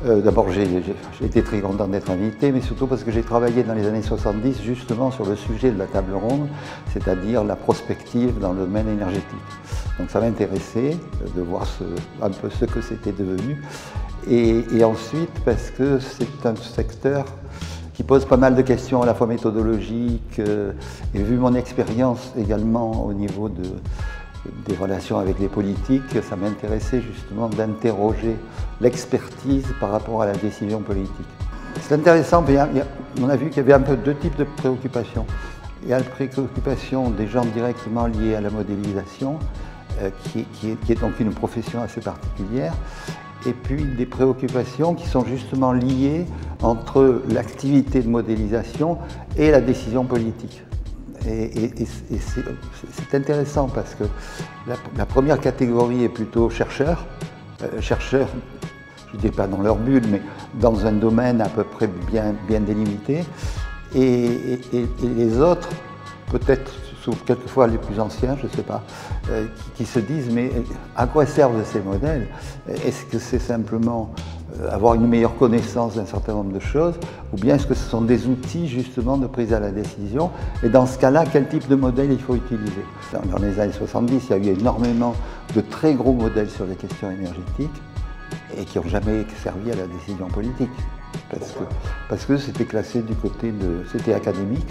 D'abord, j'ai été très content d'être invité, mais surtout parce que j'ai travaillé dans les années 70 justement sur le sujet de la table ronde, c'est-à-dire la prospective dans le domaine énergétique. Donc ça m'intéressait de voir un peu ce que c'était devenu. Et ensuite, parce que c'est un secteur qui pose pas mal de questions à la fois méthodologiques, et vu mon expérience également au niveau des relations avec les politiques, ça m'intéressait justement d'interroger l'expertise par rapport à la décision politique. C'est intéressant, on a vu qu'il y avait un peu deux types de préoccupations. Il y a la préoccupation des gens directement liés à la modélisation, qui est donc une profession assez particulière, et puis des préoccupations qui sont justement liées entre l'activité de modélisation et la décision politique. Et c'est intéressant parce que la première catégorie est plutôt chercheurs, je ne dis pas dans leur bulle, mais dans un domaine à peu près bien délimité, et les autres, peut-être quelquefois les plus anciens, je ne sais pas, qui se disent mais à quoi servent ces modèles? Est-ce que c'est simplement avoir une meilleure connaissance d'un certain nombre de choses, ou bien est-ce que ce sont des outils justement de prise à la décision? Et dans ce cas-là, quel type de modèle il faut utiliser? Dans les années 70, il y a eu énormément de très gros modèles sur les questions énergétiques et qui n'ont jamais servi à la décision politique, parce que c'était classé du côté de... c'était académique.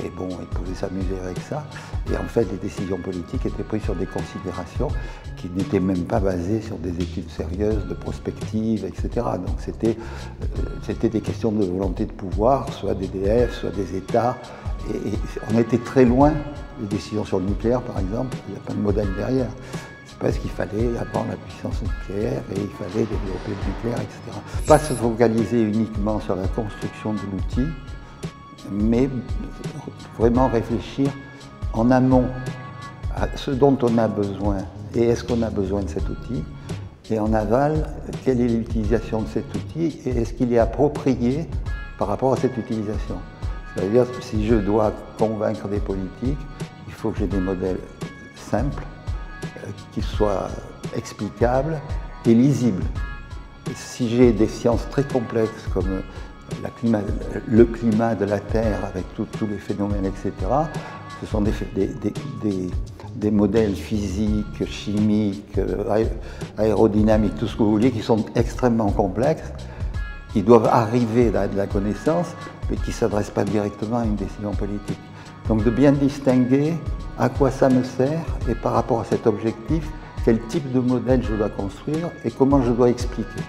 Et bon, ils pouvaient s'amuser avec ça. Et en fait, les décisions politiques étaient prises sur des considérations qui n'étaient même pas basées sur des études sérieuses, de prospective, etc. Donc c'était des questions de volonté de pouvoir, soit d'EDF, soit des États. Et on était très loin des décisions sur le nucléaire, par exemple. Il n'y a pas de modèle derrière. C'est parce qu'il fallait avoir la puissance nucléaire et il fallait développer le nucléaire, etc. Pas se focaliser uniquement sur la construction de l'outil, mais vraiment réfléchir en amont à ce dont on a besoin et est-ce qu'on a besoin de cet outil, et en aval, quelle est l'utilisation de cet outil et est-ce qu'il est approprié par rapport à cette utilisation. C'est-à-dire, si je dois convaincre des politiques, il faut que j'ai des modèles simples, qui soient explicables et lisibles. Si j'ai des sciences très complexes comme le climat de la Terre avec tous les phénomènes, etc., ce sont des modèles physiques, chimiques, aérodynamiques, tout ce que vous voulez, qui sont extrêmement complexes, qui doivent arriver à de la connaissance, mais qui ne s'adressent pas directement à une décision politique. Donc de bien distinguer à quoi ça me sert et par rapport à cet objectif, quel type de modèle je dois construire et comment je dois expliquer.